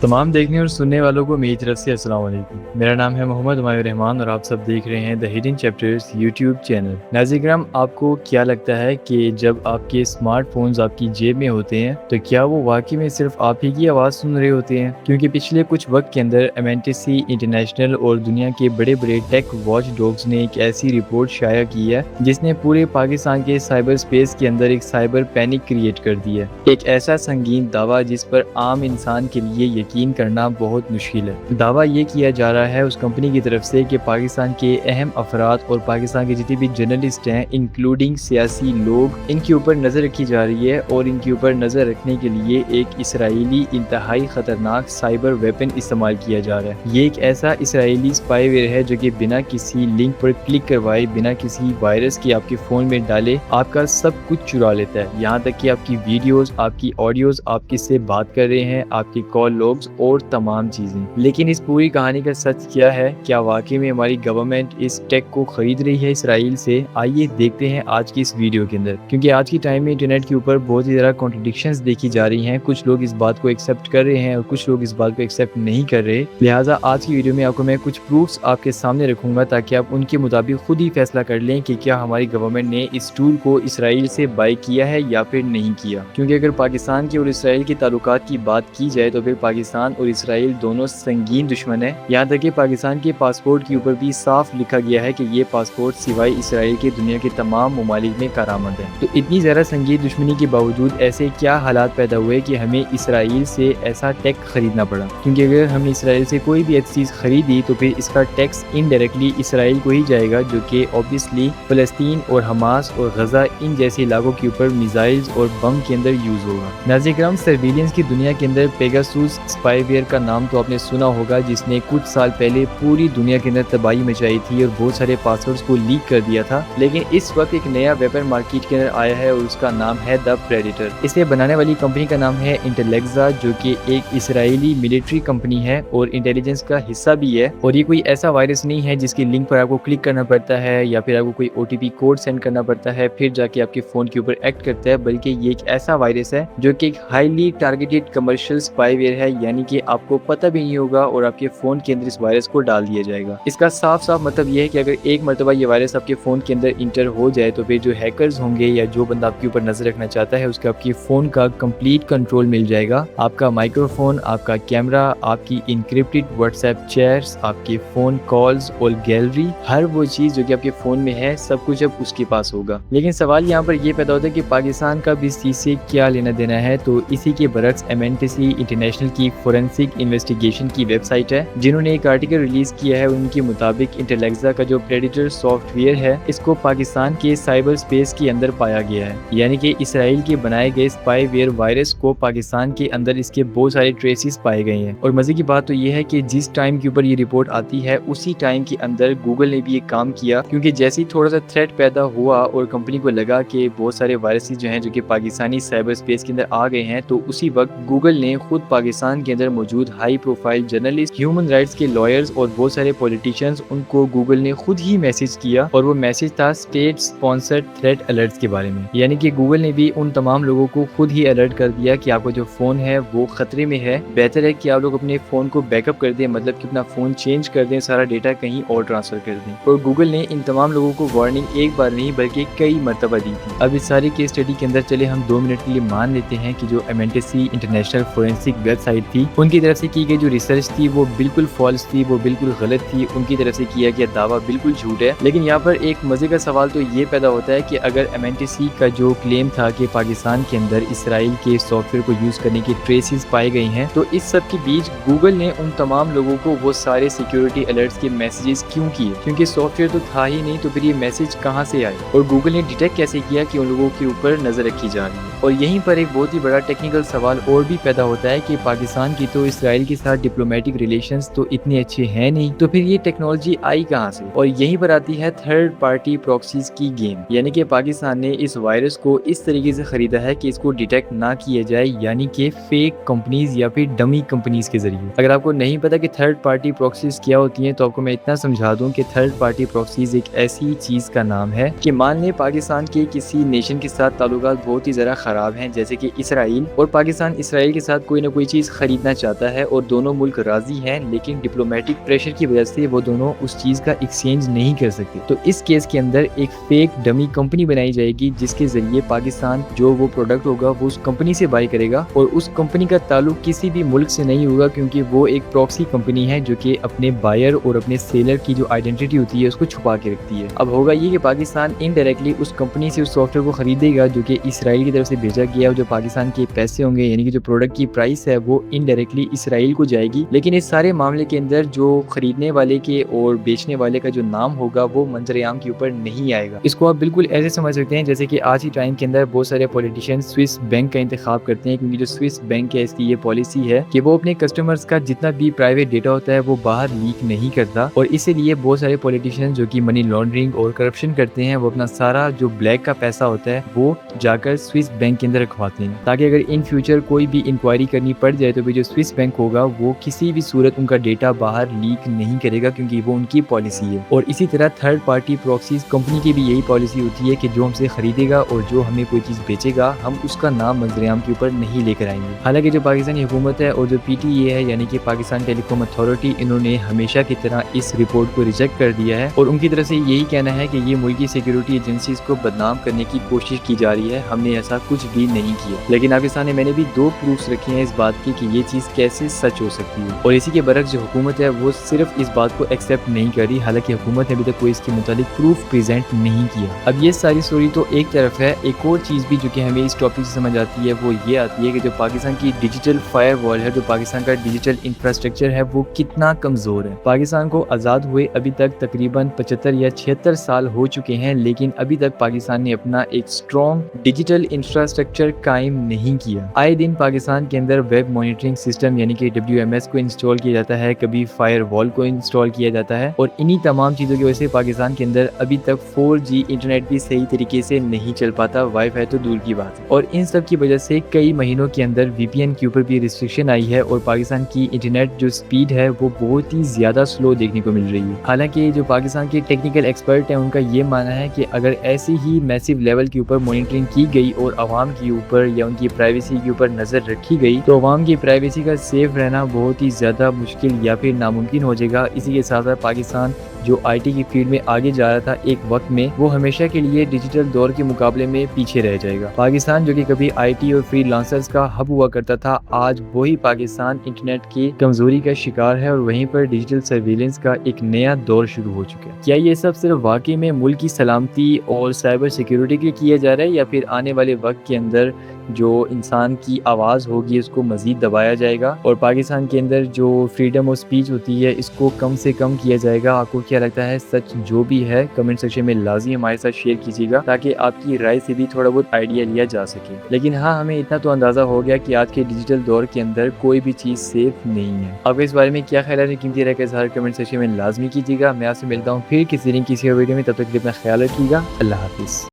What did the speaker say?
तमाम देखने और सुनने वालों को मेरी तरफ से अस्सलाम वालेकुम। मेरा नाम है मोहम्मद हुमायूं रहमान और आप सब देख रहे हैं the hidden chapters YouTube channel. नाज़रीन, आपको क्या लगता है कि जब आपके स्मार्टफोन्स आपकी जेब में होते हैं तो क्या वो वाकई में सिर्फ आप ही की आवाज़ सुन रहे होते हैं? क्योंकि पिछले कुछ वक्त के अंदर एमएनटीसी इंटरनेशनल और दुनिया के बड़े बड़े टेक वॉच डॉग्स ने एक ऐसी रिपोर्ट शाया की है जिसने पूरे पाकिस्तान के साइबर स्पेस के अंदर एक साइबर पैनिक क्रिएट कर दी है। एक ऐसा संगीन दावा जिस पर आम इंसान के लिए यकीन करना बहुत मुश्किल है। दावा ये किया जा रहा है उस कंपनी की तरफ से कि पाकिस्तान के अहम अफराद और पाकिस्तान के जितने भी जर्नलिस्ट हैं इंक्लूडिंग सियासी लोग, इनके ऊपर नज़र रखी जा रही है और इनके ऊपर नज़र रखने के लिए एक इसराइली इंतहाई ख़तरनाक साइबर वेपन इस्तेमाल किया जा रहा है। ये एक ऐसा इसराइली स्पाईवेयर है जो कि बिना किसी लिंक पर क्लिक करवाए, बिना किसी वायरस के आपके फ़ोन में डाले आपका सब कुछ चुरा लेता है। यहाँ तक कि आपकी वीडियोज़, आपकी ऑडियोज़, आप किससे बात कर रहे हैं, आपकी कॉल लॉग्स और तमाम चीज़ें। लेकिन इस पूरी कहानी का सच क्या है? क्या वाकई में हमारी गवर्नमेंट इस टेक को खरीद रही है इसराइल से? आइए देखते हैं आज की इस वीडियो के अंदर, क्योंकि आज की टाइम में इंटरनेट के ऊपर बहुत ही ज़्यादा कॉन्ट्रडिक्शंस देखी जा रही हैं। कुछ लोग इस बात को एक्सेप्ट कर रहे हैं और कुछ लोग इस बात को एक्सेप्ट नहीं कर रहे। लिहाजा आज की वीडियो में आपको मैं कुछ प्रूफ्स आपके सामने रखूंगा ताकि आप उनके मुताबिक खुद ही फैसला कर लें कि क्या हमारी गवर्नमेंट ने इस टूल को इसराइल से बाय किया है या फिर नहीं किया। क्योंकि अगर पाकिस्तान के और इसराइल के ताल्लुकात की बात की जाए तो फिर पाकिस्तान और इसराइल दोनों संगीन दुश्मन है। यहाँ तक कि पाकिस्तान के पासपोर्ट के ऊपर भी साफ लिखा गया है कि ये पासपोर्ट सिवाय इसराइल के दुनिया के तमाम ममालिक में कारामद है। तो इतनी ज़्यादा संगीन दुश्मनी के बावजूद ऐसे क्या हालात पैदा हुए कि हमें इसराइल से ऐसा टैक्स खरीदना पड़ा? क्योंकि अगर हमने इसराइल से कोई भी ऐसी चीज़ खरीदी तो फिर इसका टैक्स इनडायरेक्टली इसराइल को ही जाएगा, जो कि ऑब्वियसली फ़लस्तीन और हमास और गजा इन जैसे इलाकों के ऊपर मिसाइल्स और बम के अंदर यूज़ होगा। नाज़रीन, सर्विलेंस की दुनिया के अंदर पेगासस स्पाईवेयर का नाम तो आपने सुना होगा, जिसने कुछ साल पहले पूरी दुनिया के अंदर तबाही मचाई थी और बहुत सारे पासवर्ड्स को लीक कर दिया था। लेकिन इस वक्त एक नया वेपन मार्केट के अंदर आया है और उसका नाम है द प्रेडेटर। इसे बनाने वाली कंपनी का नाम है इंटेलेक्सा, जो कि एक इसराइली मिलिट्री कंपनी है और इंटेलिजेंस का हिस्सा भी है। और ये कोई ऐसा वायरस नहीं है जिसकी लिंक पर आपको क्लिक करना पड़ता है या फिर आपको कोई OTP कोड सेंड करना पड़ता है फिर जाके आपके फोन के ऊपर एक्ट करता है, बल्कि ये एक ऐसा वायरस है जो कि एक हाईली टारगेटेड कमर्शियल स्पाईवेयर है, यानी कि आपको पता भी नहीं होगा और आपके फोन के अंदर इस वायरस को डाल दिया जाएगा। इसका साफ साफ मतलब ये है कि अगर एक मरतबा ये वायरस आपके फोन के अंदर इंटर हो जाए तो फिर जो हैकर्स होंगे या जो बंदा आपके ऊपर नजर रखना चाहता है उसका आपके फोन का कंप्लीट कंट्रोल मिल जाएगा। आपका माइक्रोफोन, आपका कैमरा, आपकी इंक्रिप्टेड व्हाट्सएप चैट्स, आपके फोन कॉल्स और गैलरी, हर वो चीज जो कि आपके फोन में है सब कुछ अब उसके पास होगा। लेकिन सवाल यहाँ पर ये पैदा होता है कि पाकिस्तान का भी इस चीज से क्या लेना देना है। तो इसी के बरक्स एमएनटीसी इंटरनेशनल की फोरेंसिक इन्वेस्टिगेशन की वेबसाइट है, जिन्होंने एक आर्टिकल रिलीज किया है। उनके मुताबिक इंटेलेक्सा का जो प्रेडेटर सॉफ्टवेयर है इसको पाकिस्तान के साइबर स्पेस के अंदर पाया गया है, यानी कि इसराइल के बनाए गए स्पाईवेयर वायरस को पाकिस्तान के अंदर इसके बहुत सारे ट्रेसेस पाए गए हैं। और मजे की बात तो ये है कि जिस टाइम के ऊपर ये रिपोर्ट आती है उसी टाइम के अंदर गूगल ने भी ये काम किया, क्योंकि जैसे ही थोड़ा सा थ्रेट पैदा हुआ और कंपनी को लगा कि बहुत सारे वायरसेस जो हैं जो कि पाकिस्तानी साइबर स्पेस के अंदर आ गए हैं, तो उसी वक्त गूगल ने खुद पाकिस्तान के अंदर मौजूद high profile journalist, human rights के लॉयर्स और बहुत सारे पॉलिटिशियंस, उनको गूगल ने खुद ही मैसेज किया और वो मैसेज था स्टेट स्पॉन्सर्ड थ्रेट अलर्ट्स के बारे में। यानी कि गूगल ने भी उन तमाम लोगों को खुद ही अलर्ट कर दिया कि आपका जो फोन है वो खतरे में है, बेहतर है कि आप लोग अपने फोन को बैकअप कर दें, मतलब कि अपना फोन चेंज कर दें, सारा डेटा कहीं और ट्रांसफर कर दें। और गूगल ने इन तमाम लोगों को वार्निंग एक बार नहीं बल्कि कई मरतबा दी थी। अब इस सारी केस स्टडी के अंदर चले हम 2 मिनट के लिए मान लेते हैं कि जो एमएनटीसी इंटरनेशनल फोरेंसिक वेबसाइट थी उनकी तरफ से की गई जो रिसर्च थी वो बिल्कुल फॉल्स थी, वो बिल्कुल गलत थी, उनकी तरफ से किया गया दावा बिल्कुल झूठ है। लेकिन यहाँ पर एक मजे का सवाल तो ये पैदा होता है कि अगर एमएनटीसी का जो क्लेम था कि पाकिस्तान के अंदर इसराइल के सॉफ्टवेयर को यूज करने के ट्रेसेस पाए गए हैं, तो इस सब के बीच गूगल ने उन तमाम लोगों को वो सारे सिक्योरिटी अलर्ट्स के मैसेजेस क्यों किए? क्योंकि सॉफ्टवेयर तो था ही नहीं, तो फिर ये मैसेज कहाँ से आए और गूगल ने डिटेक्ट कैसे किया कि उन लोगों के ऊपर नजर रखी जा रही है? और यहीं पर एक बहुत ही बड़ा टेक्निकल सवाल और भी पैदा होता है कि पाकिस्तान की तो इसराइल के साथ डिप्लोमेटिक रिलेशंस तो इतने अच्छे हैं नहीं, तो फिर ये टेक्नोलॉजी आई कहाँ से? और यहीं पर आती है थर्ड पार्टी प्रॉक्सीज की गेम, यानी कि पाकिस्तान ने इस वायरस को इस तरीके से खरीदा है कि इसको डिटेक्ट ना किया जाए, यानी कि फेक कंपनीज या फिर डमी कंपनीज के जरिए। अगर आपको नहीं पता कि थर्ड पार्टी प्रॉक्सीज क्या होती हैं तो आपको मैं इतना समझा दूं कि थर्ड पार्टी प्रॉक्सीज एक ऐसी चीज का नाम है कि मान लें पाकिस्तान के किसी नेशन के साथ ताल्लुकात बहुत ही ज़रा ख़राब हैं, जैसे कि इसराइल, और पाकिस्तान इसराइल के साथ कोई ना कोई चीज़ خریدنا چاہتا ہے اور دونوں ملک راضی ہیں، لیکن ڈپلومیٹک پریشر کی وجہ سے وہ دونوں اس چیز کا ایکسچینج نہیں کر سکتے، تو اس کیس کے اندر ایک فیک ڈمی کمپنی بنائی جائے گی جس کے ذریعے پاکستان جو وہ پروڈکٹ ہوگا وہ اس کمپنی سے بائی کرے گا، اور اس کمپنی کا تعلق کسی بھی ملک سے نہیں ہوگا کیونکہ وہ ایک پراکسی کمپنی ہے جو کہ اپنے بائر اور اپنے سیلر کی جو آئیڈینٹی ہوتی ہے اس کو چھپا کے رکھتی ہے۔ اب ہوگا یہ کہ پاکستان انڈائریکٹلی اس کمپنی سے اس سافٹ ویئر کو خریدے گا جو کہ اسرائیل کی طرف سے بھیجا گیا ہے، جو پاکستان کے پیسے ہوں گے، یعنی کہ جو پروڈکٹ کی پرائس ہے وہ انڈائریکٹلی اسرائیل کو جائے گی، لیکن اس سارے معاملے کے اندر جو خریدنے والے کے اور بیچنے والے کا جو نام ہوگا وہ منظر عام کے اوپر نہیں آئے گا۔ اس کو آپ بالکل ایسے سمجھ سکتے ہیں جیسے کہ آج ہی ٹائم کے اندر بہت سارے پولیٹیشین سوئس بینک کا انتخاب کرتے ہیں، کیونکہ جو سوئس بینک ہے اس کی یہ پالیسی ہے کہ وہ اپنے کسٹمرز کا جتنا بھی پرائیویٹ ڈیٹا ہوتا ہے وہ باہر لیک نہیں کرتا، اور اسی لیے بہت سارے پولیٹیشین جو کہ منی لانڈرنگ اور کرپشن کرتے ہیں وہ اپنا سارا جو بلیک کا پیسہ ہوتا ہے وہ جا کر سوئس بینک کے اندر رکھواتے ہیں، تاکہ اگر ان فیوچر کوئی بھی انکوائری کرنی پڑ جائے تو بھی جو سوئس بینک ہوگا وہ کسی بھی صورت ان کا ڈیٹا باہر لیک نہیں کرے گا، کیونکہ وہ ان کی پالیسی ہے۔ اور اسی طرح تھرڈ پارٹی پراکسیز کمپنی کی بھی یہی پالیسی ہوتی ہے کہ جو ہم سے خریدے گا اور جو ہمیں کوئی چیز بیچے گا ہم اس کا نام منظر عام کے اوپر نہیں لے کر آئیں گے۔ حالانکہ جو پاکستانی حکومت ہے اور جو پی ٹی اے ہے یعنی کہ پاکستان ٹیلی کام اتھارٹی، انہوں نے ہمیشہ کی طرح اس رپورٹ کو ریجیکٹ کر دیا ہے، اور ان کی طرف سے یہی کہنا ہے کہ یہ ملکی سیکیورٹی ایجنسیز کو بدنام کرنے کی کوشش کی جا رہی ہے، ہم نے ایسا کچھ بھی نہیں کیا۔ لیکن آپ کے سامنے میں نے بھی دو پروفس رکھے ہیں اس بات کی کہ یہ چیز کیسے سچ ہو سکتی ہے، اور اسی کے برعکس جو حکومت ہے وہ صرف اس بات کو ایکسیپٹ نہیں کر رہی، حالانکہ حکومت نے ابھی تک کوئی اس کے متعلق پروف پریزنٹ نہیں کیا۔ اب یہ ساری سٹوری تو ایک طرف ہے، ایک اور چیز بھی جو کہ ہمیں اس ٹاپک سے سمجھ آتی ہے وہ یہ آتی ہے کہ جو پاکستان کی ڈیجیٹل فائر وال ہے، جو پاکستان کا ڈیجیٹل انفراسٹرکچر ہے وہ کتنا کمزور ہے۔ پاکستان کو آزاد ہوئے ابھی تک تقریباً 75 یا 76 سال ہو چکے ہیں، لیکن ابھی تک پاکستان نے اپنا ایک اسٹرانگ ڈیجیٹل انفراسٹرکچر قائم نہیں کیا۔ آئے دن پاکستان کے اندر ویب مانیٹرنگ سسٹم یعنی کہ WMS کو انسٹال کیا جاتا ہے، کبھی فائر وال کو انسٹال کیا جاتا ہے، اور انہی تمام چیزوں کی وجہ سے پاکستان کے اندر ابھی تک 4G انٹرنیٹ بھی صحیح طریقے سے نہیں چل پاتا، وائی فائی تو دور کی بات ہے، اور ان سب کی وجہ سے کئی مہینوں کے اندر VPN کے اوپر بھی ریسٹرکشن آئی ہے، اور پاکستان کی انٹرنیٹ جو سپیڈ ہے وہ بہت ہی زیادہ سلو دیکھنے کو مل رہی ہے۔ حالانکہ جو پاکستان کے ٹیکنیکل ایکسپرٹ ہیں ان کا یہ ماننا ہے کہ اگر ایسی ہی میسو لیول کے اوپر مانیٹرنگ کی گئی اور عوام کے اوپر یا ان کی پرائیویسی کے اوپر نظر رکھی گئی تو عوام کی پرائیویسی کا سیف رہنا بہت ہی زیادہ مشکل یا پھر ناممکن ہو جائے گا۔ اسی کے ساتھ ساتھ پاکستان جو IT کی فیلڈ میں آگے جا رہا تھا ایک وقت میں، وہ ہمیشہ کے لیے ڈیجیٹل دور کے مقابلے میں پیچھے رہ جائے گا۔ پاکستان جو کہ کبھی IT اور فری لانسرز کا ہب ہوا کرتا تھا، آج وہی پاکستان انٹرنیٹ کی کمزوری کا شکار ہے، اور وہیں پر ڈیجیٹل سرویلنس کا ایک نیا دور شروع ہو چکا ہے۔ کیا یہ سب صرف واقعی میں ملک کی سلامتی اور سائبر سیکیورٹی کے لیے کیا جا رہا ہے، یا پھر آنے والے وقت کے اندر جو انسان کی آواز ہوگی اس کو مزید دبایا جائے گا، اور پاکستان کے اندر جو فریڈم آف اسپیچ ہوتی ہے اس کو کم سے کم کیا جائے گا؟ آپ کو کیا لگتا ہے؟ سچ جو بھی ہے کمنٹ سیکشن میں لازمی ہمارے ساتھ شیئر کیجیے گا، تاکہ آپ کی رائے سے بھی تھوڑا بہت آئیڈیا لیا جا سکے۔ لیکن ہاں، ہمیں اتنا تو اندازہ ہو گیا کہ آج کے ڈیجیٹل دور کے اندر کوئی بھی چیز سیف نہیں ہے۔ آپ کو اس بارے میں کیا خیال ہے؟ قیمتی رائے کا اظہار کمنٹ سیکشن میں لازمی کیجیے گا۔ میں آپ سے ملتا ہوں پھر کسی دن کسی اور ویڈیو میں، تب تک کے لیے اپنا خیال رکھیے گا۔ اللہ حافظ۔